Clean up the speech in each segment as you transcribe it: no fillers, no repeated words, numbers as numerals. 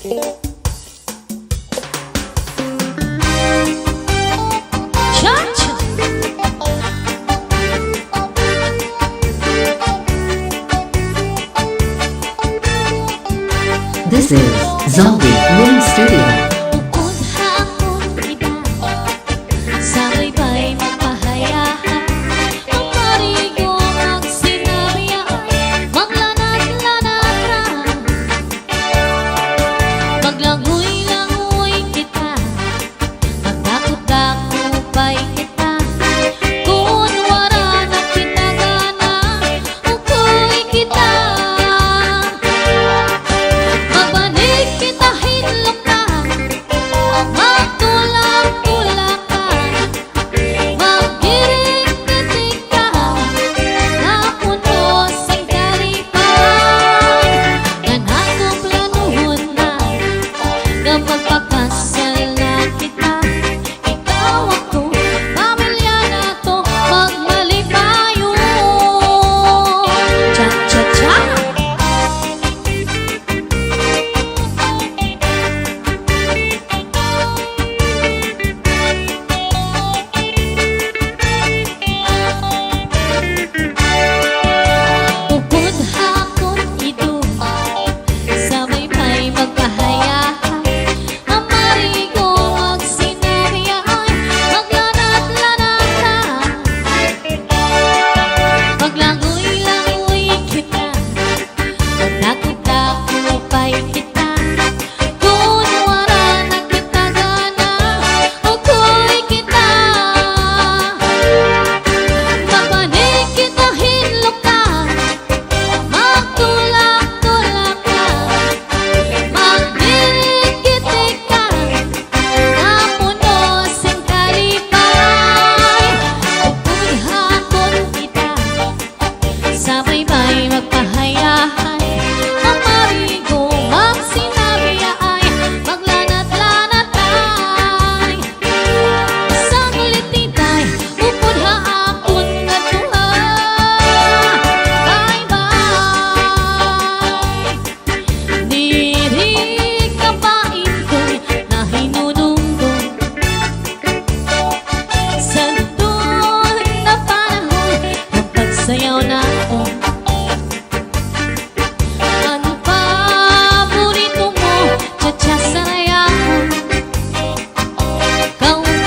This is Zombie Mini Studio.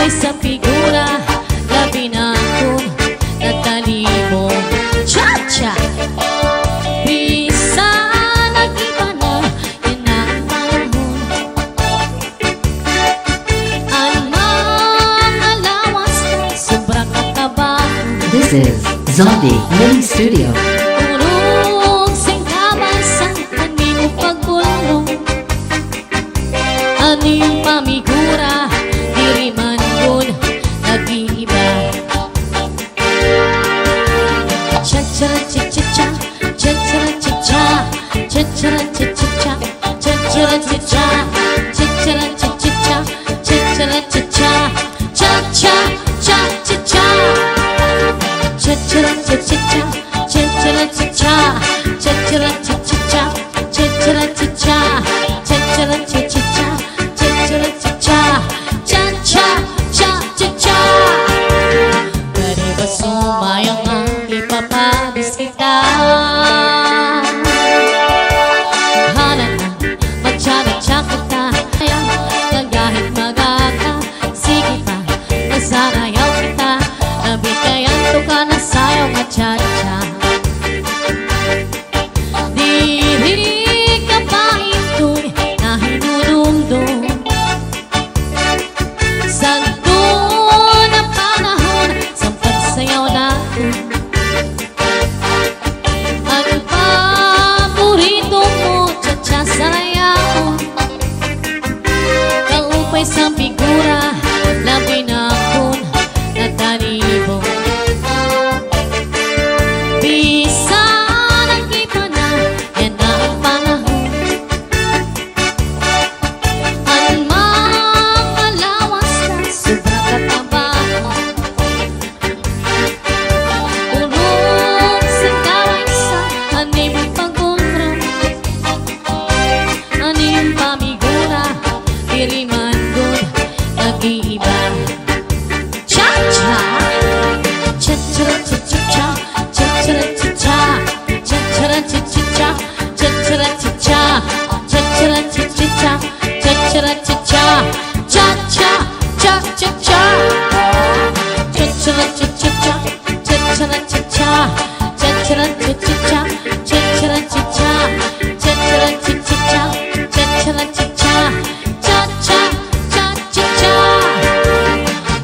Sa figura, labi na akong natalimo. Cha-cha! Bisa nag-iba na yan ang panahon. Anong alawas na sobrang katabaho. This is Zombie Mini Studio. Urong singkaban sa kanino pagbulong. Aning pamigura, diri man yun nag-iiba. Cha-cha-cha-cha-cha, cha-cha-cha-cha, cha-cha-cha-cha-cha, cha-cha-cha-cha, cha-cha-cha-cha-cha, cha-cha-cha-cha, cha-cha-cha-cha-cha, cha-cha-cha-cha, cha-cha-cha-cha.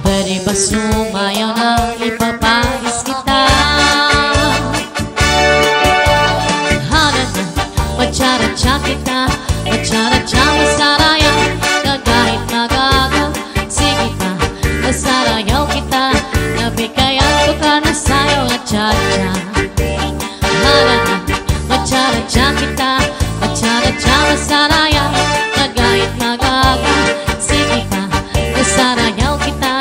Pwede ba sumayaw na ipapagis kita? Hanap na macha-cha kita, macha-cha masaraya na kahit magaga. Sige pa, masarayaw kita, nabikayan ko ka na sayo at cha-cha. Hanap na macha-cha kita, macha-cha masaraya na kahit magaga. Sige pa, masarayaw kita,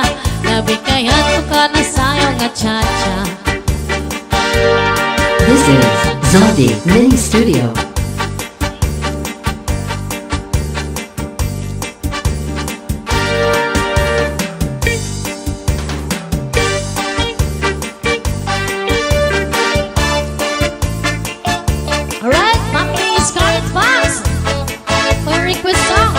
nabikayan ko ka na sayo at cha-cha. This is Zaldi Mini Studio. Alright, Maki Scarlet Fox for a request song.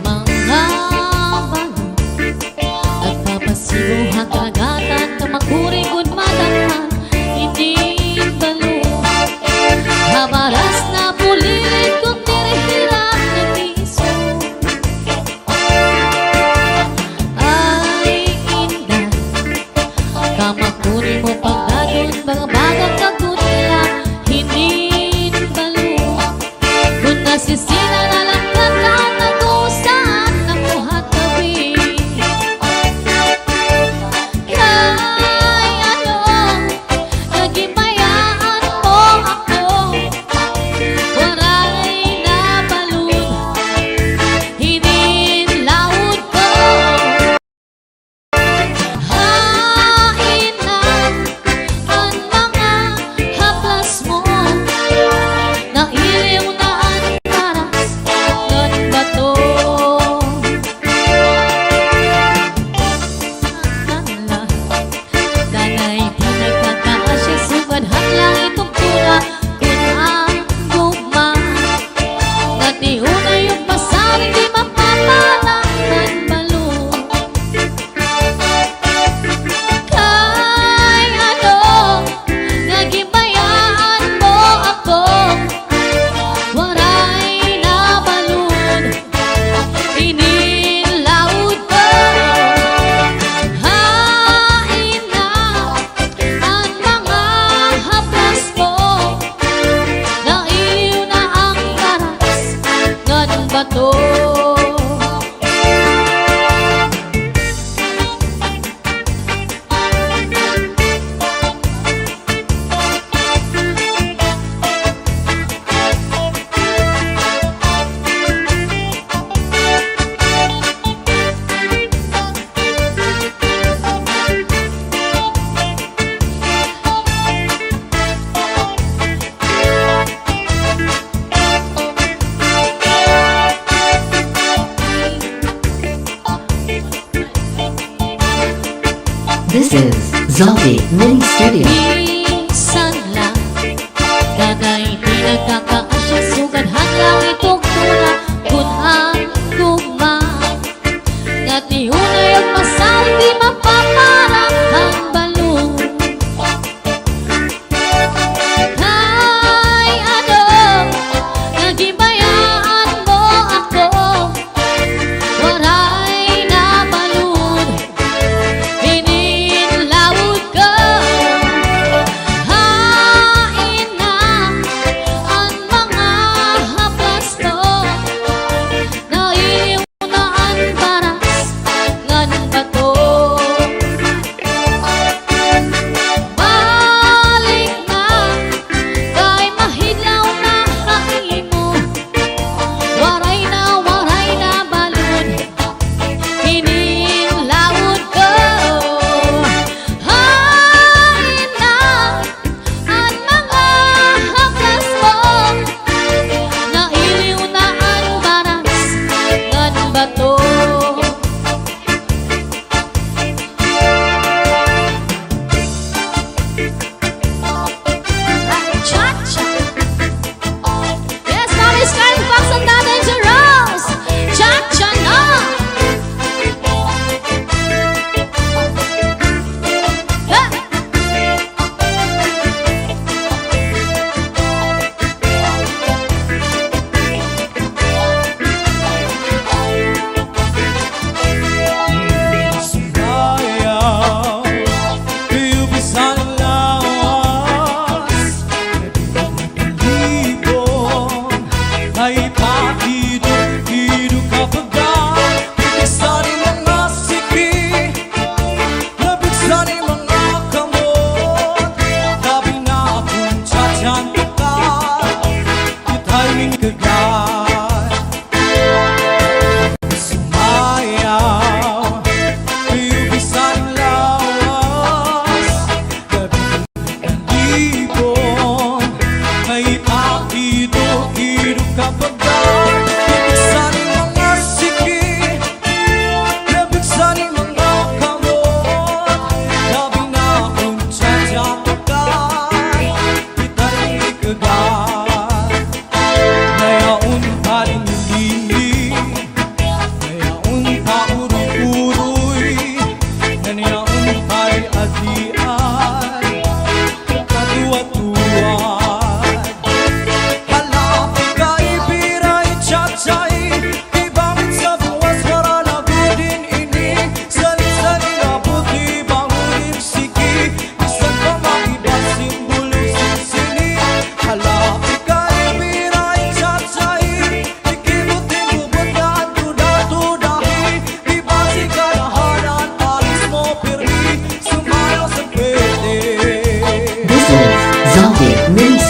Mga balon nagpapasibuhan karagatan, tumakuring good madatman, hindi balo. Habaras na pulilit kung dirihirap ng piso. Ay inday, kamakuri mo pagdagon, mga bagang kagutila, hindi balo. Kung nasisina na lang kata, nag-uusaan na buhat gabi. Kay ano, nagibayaan mo ako, waray na balon, hininlaod ko. Hain na ang mga haplas mo, nailiw na ang paras ng bato. Danay di nagkakaasya, sugadhan lang itong tula kung ang gugma. Natiunay yung pasaring di mapapanak ng balon. Kay ano, nagibayaan mo ako, waray na balon, inilaod ko. Hain na ang mga haplas mo, nailiw na ang paras ng bato. This is Zaldi Mini Studio. Minsan lang, kanay di nagkakaasya, sugadhan lang itong tula kung ang gugma. Natiunay ang pasaring di mapaparang ang balon. Kay ano, nagibayaan mo ako, waray na balon, hininlaod ko.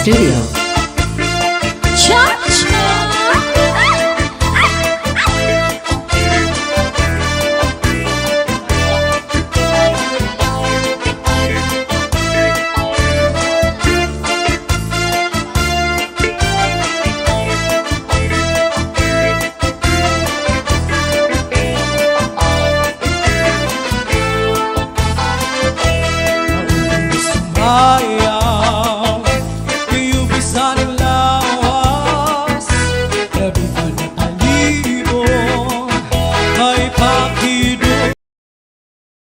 Studio.